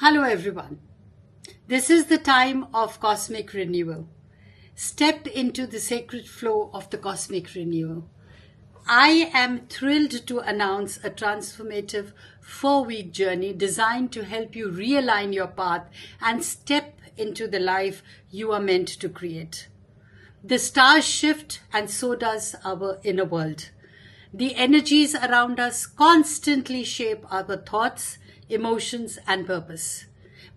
Hello everyone. This is the time of cosmic renewal. Step into the sacred flow of the cosmic renewal. I am thrilled to announce a transformative 4-week journey designed to help you realign your path and step into the life you are meant to create. The stars shift and so does our inner world. The energies around us constantly shape our thoughts, emotions, and purpose.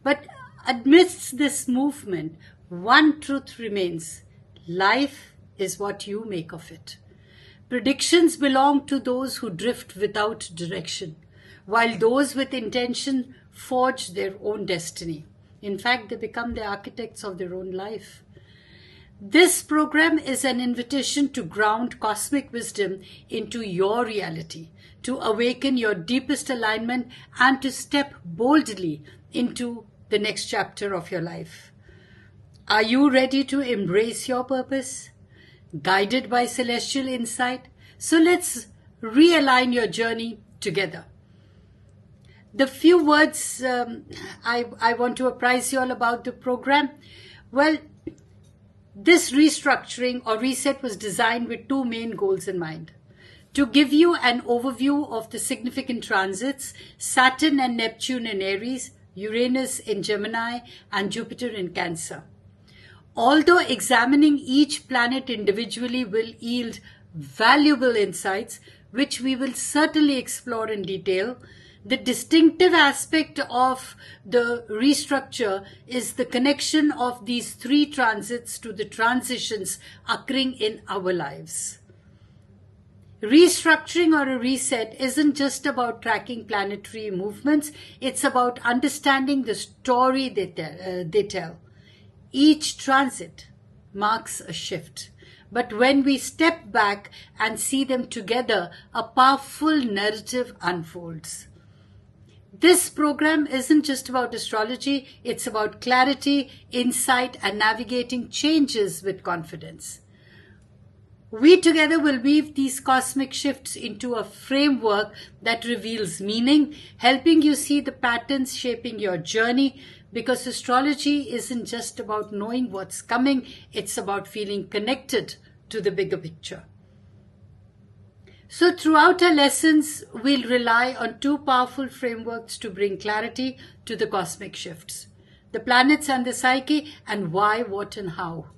But amidst this movement, one truth remains: life is what you make of it. Predictions belong to those who drift without direction, while those with intention forge their own destiny. In fact, they become the architects of their own life. This program is an invitation to ground cosmic wisdom into your reality, to awaken your deepest alignment, and to step boldly into the next chapter of your life. Are you ready to embrace your purpose, guided by celestial insight? So let's realign your journey together. The few words I want to apprise you all about the program. Well, this restructuring or reset was designed with two main goals in mind: to give you an overview of the significant transits, Saturn and Neptune in Aries, Uranus in Gemini, and Jupiter in Cancer. Although examining each planet individually will yield valuable insights, which we will certainly explore in detail, the distinctive aspect of the restructure is the connection of these three transits to the transitions occurring in our lives. Restructuring or a reset isn't just about tracking planetary movements, it's about understanding the story they tell. Each transit marks a shift, but when we step back and see them together, a powerful narrative unfolds. This program isn't just about astrology, it's about clarity, insight, and navigating changes with confidence. We together will weave these cosmic shifts into a framework that reveals meaning, helping you see the patterns shaping your journey, because astrology isn't just about knowing what's coming, it's about feeling connected to the bigger picture. So throughout our lessons, we'll rely on two powerful frameworks to bring clarity to the cosmic shifts: the planets and the psyche, and why, what, and how.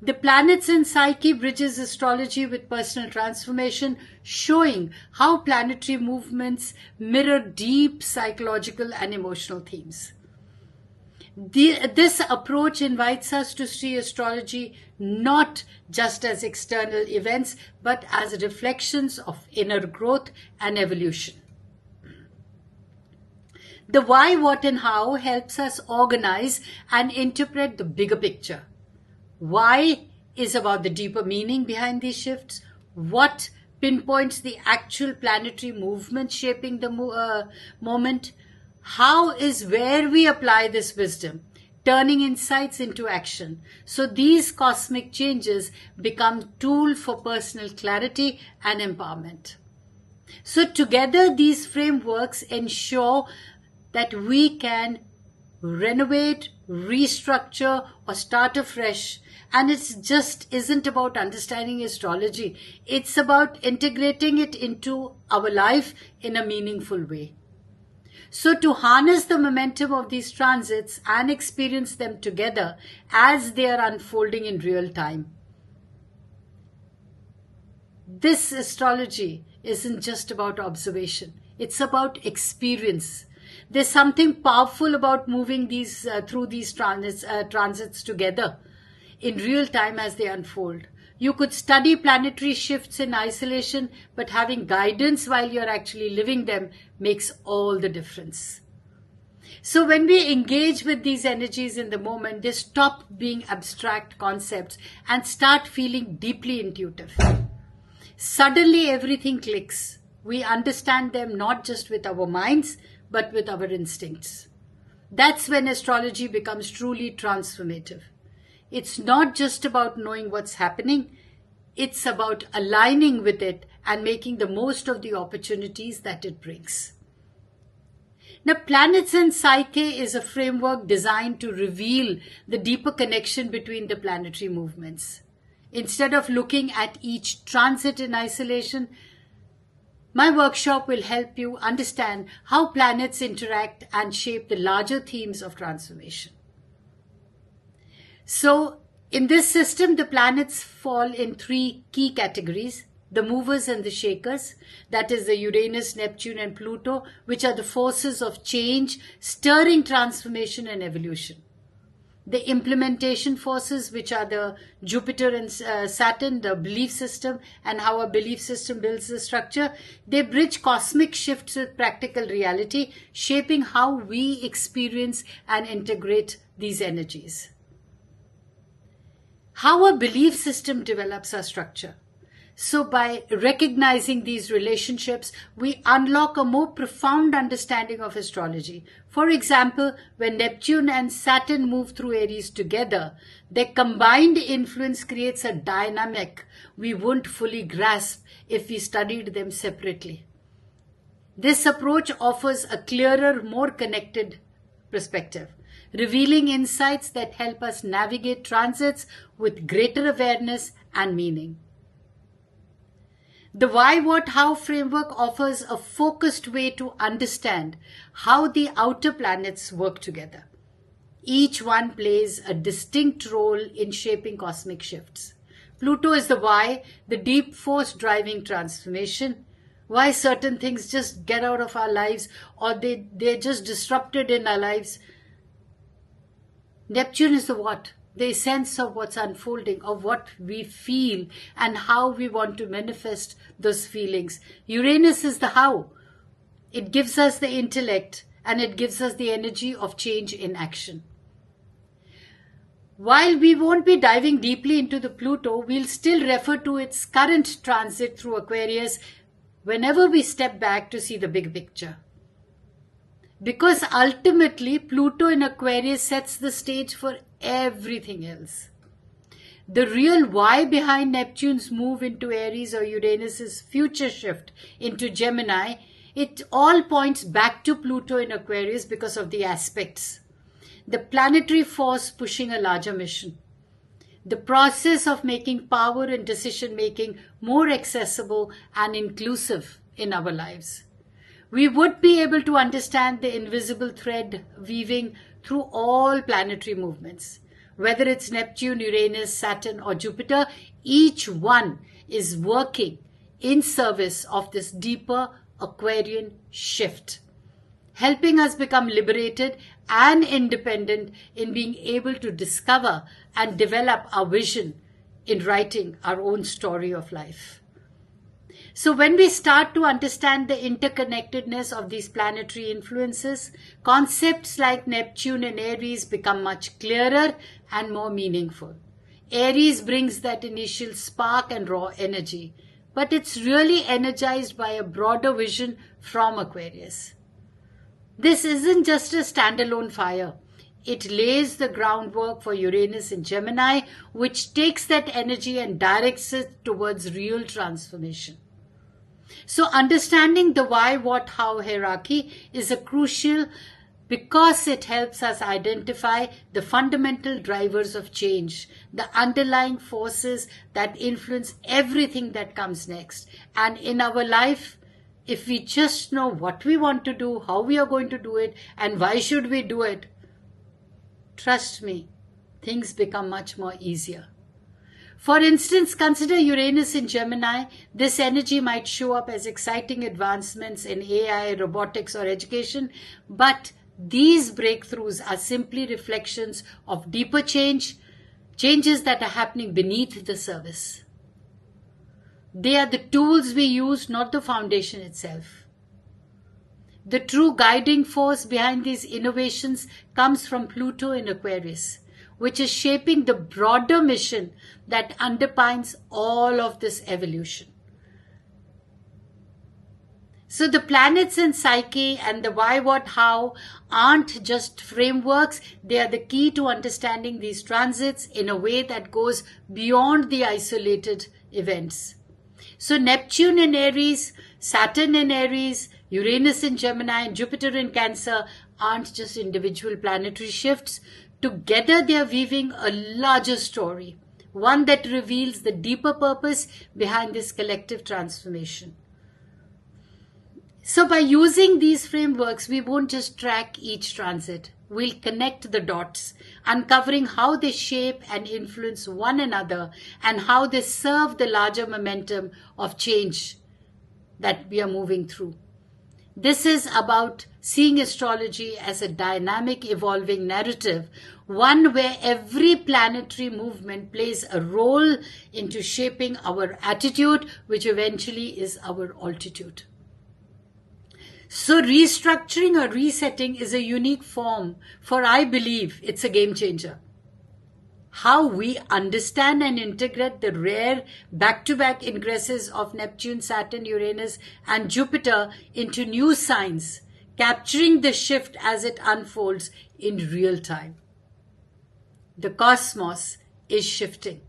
The planets and psyche bridges astrology with personal transformation, showing how planetary movements mirror deep psychological and emotional themes. This approach invites us to see astrology not just as external events, but as reflections of inner growth and evolution. The why, what, and how helps us organize and interpret the bigger picture. Why is about the deeper meaning behind these shifts. What pinpoints the actual planetary movement shaping the moment. How is where we apply this wisdom, turning insights into action. So these cosmic changes become tools for personal clarity and empowerment. So together, these frameworks ensure that we can renovate, restructure, or start afresh. And it just isn't about understanding astrology. It's about integrating it into our life in a meaningful way. So to harness the momentum of these transits and experience them together as they are unfolding in real time. This astrology isn't just about observation. It's about experience. There's something powerful about moving through these transits together in real time as they unfold. You could study planetary shifts in isolation, but having guidance while you're actually living them makes all the difference. So when we engage with these energies in the moment, they stop being abstract concepts and start feeling deeply intuitive. Suddenly everything clicks. We understand them not just with our minds, but with our instincts. That's when astrology becomes truly transformative. It's not just about knowing what's happening, it's about aligning with it and making the most of the opportunities that it brings. Now, Planets and Psyche is a framework designed to reveal the deeper connection between the planetary movements. Instead of looking at each transit in isolation, my workshop will help you understand how planets interact and shape the larger themes of transformation. So, in this system, the planets fall in three key categories: the movers and the shakers, that is the Uranus, Neptune and Pluto, which are the forces of change, stirring transformation and evolution. The implementation forces, which are the Jupiter and Saturn, the belief system and how a belief system builds the structure, they bridge cosmic shifts with practical reality, shaping how we experience and integrate these energies. How a belief system develops our structure. So by recognizing these relationships, we unlock a more profound understanding of astrology. For example, when Neptune and Saturn move through Aries together, their combined influence creates a dynamic we wouldn't fully grasp if we studied them separately. This approach offers a clearer, more connected perspective, revealing insights that help us navigate transits with greater awareness and meaning. The Why, What, How framework offers a focused way to understand how the outer planets work together. Each one plays a distinct role in shaping cosmic shifts. Pluto is the why, the deep force driving transformation, why certain things just get out of our lives or they're just disrupted in our lives. Neptune is the what, the essence of what's unfolding, of what we feel and how we want to manifest those feelings. Uranus is the how. It gives us the intellect and it gives us the energy of change in action. While we won't be diving deeply into the Pluto, we'll still refer to its current transit through Aquarius whenever we step back to see the big picture. Because ultimately, Pluto in Aquarius sets the stage for everything else. The real why behind Neptune's move into Aries or Uranus's future shift into Gemini, it all points back to Pluto in Aquarius because of the aspects. The planetary force pushing a larger mission. The process of making power and decision making more accessible and inclusive in our lives. We would be able to understand the invisible thread weaving through all planetary movements. Whether it's Neptune, Uranus, Saturn or Jupiter, each one is working in service of this deeper Aquarian shift, helping us become liberated and independent in being able to discover and develop our vision in writing our own story of life. So when we start to understand the interconnectedness of these planetary influences, concepts like Neptune and Aries become much clearer and more meaningful. Aries brings that initial spark and raw energy, but it's really energized by a broader vision from Aquarius. This isn't just a standalone fire. It lays the groundwork for Uranus in Gemini, which takes that energy and directs it towards real transformation. So understanding the why, what, how hierarchy is a crucial because it helps us identify the fundamental drivers of change, the underlying forces that influence everything that comes next. And in our life, if we just know what we want to do, how we are going to do it, and why should we do it, trust me, things become much more easier. For instance, consider Uranus in Gemini. This energy might show up as exciting advancements in AI, robotics, or education, but these breakthroughs are simply reflections of deeper changes that are happening beneath the surface. They are the tools we use, not the foundation itself. The true guiding force behind these innovations comes from Pluto in Aquarius, which is shaping the broader mission that underpins all of this evolution. So the planets and psyche and the why, what, how aren't just frameworks. They are the key to understanding these transits in a way that goes beyond the isolated events. So Neptune in Aries, Saturn in Aries, Uranus in Gemini and Jupiter in Cancer aren't just individual planetary shifts. Together they are weaving a larger story, one that reveals the deeper purpose behind this collective transformation. So by using these frameworks, we won't just track each transit. We'll connect the dots, uncovering how they shape and influence one another and how they serve the larger momentum of change that we are moving through. This is about seeing astrology as a dynamic, evolving narrative, one where every planetary movement plays a role into shaping our attitude, which eventually is our altitude. So restructuring or resetting is a unique form, for I believe it's a game changer. How we understand and integrate the rare back-to-back ingresses of Neptune, Saturn, Uranus and Jupiter into new signs, capturing the shift as it unfolds in real time. The cosmos is shifting.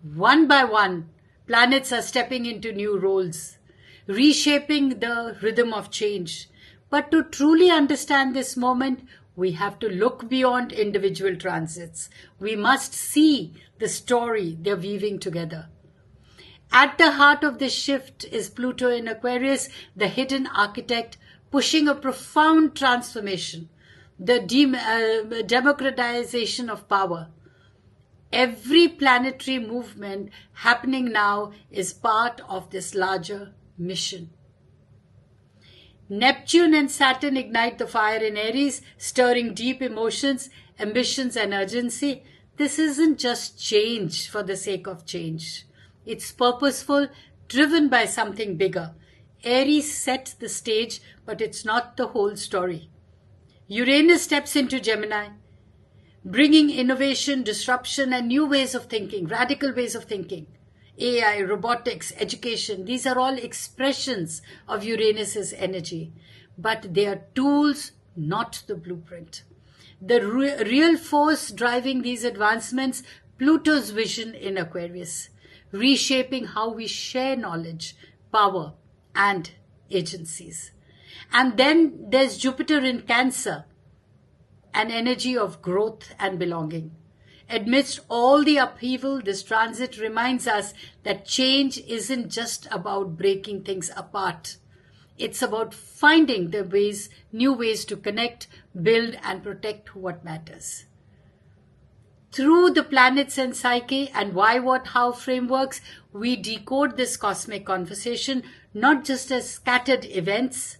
One by one, planets are stepping into new roles, reshaping the rhythm of change. But to truly understand this moment, we have to look beyond individual transits. We must see the story they're weaving together. At the heart of this shift is Pluto in Aquarius, the hidden architect, pushing a profound transformation, the democratization of power. Every planetary movement happening now is part of this larger mission. Neptune and Saturn ignite the fire in Aries, stirring deep emotions, ambitions and urgency. This isn't just change for the sake of change. It's purposeful, driven by something bigger. Aries sets the stage, but it's not the whole story. Uranus steps into Gemini, bringing innovation, disruption and new ways of thinking, radical ways of thinking. AI, robotics, education, these are all expressions of Uranus's energy, but they are tools, not the blueprint. The real force driving these advancements, Pluto's vision in Aquarius, reshaping how we share knowledge, power, and agencies. And then there's Jupiter in Cancer, an energy of growth and belonging. Amidst all the upheaval, this transit reminds us that change isn't just about breaking things apart. It's about finding the new ways to connect, build, and protect what matters. Through the planets and psyche and why, what, how frameworks, we decode this cosmic conversation not just as scattered events,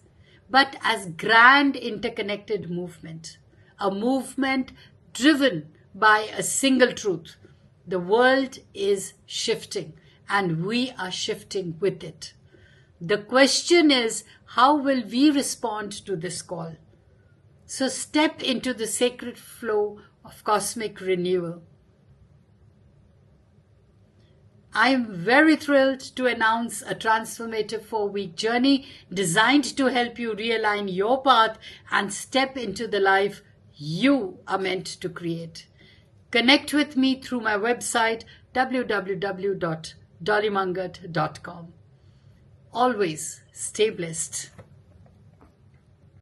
but as grand interconnected movement. A movement driven by a single truth. The world is shifting and we are shifting with it. The question is, how will we respond to this call? So step into the sacred flow of cosmic renewal. I am very thrilled to announce a transformative 4-week journey designed to help you realign your path and step into the life you are meant to create. Connect with me through my website www.dollymanghat.com. Always stay blessed.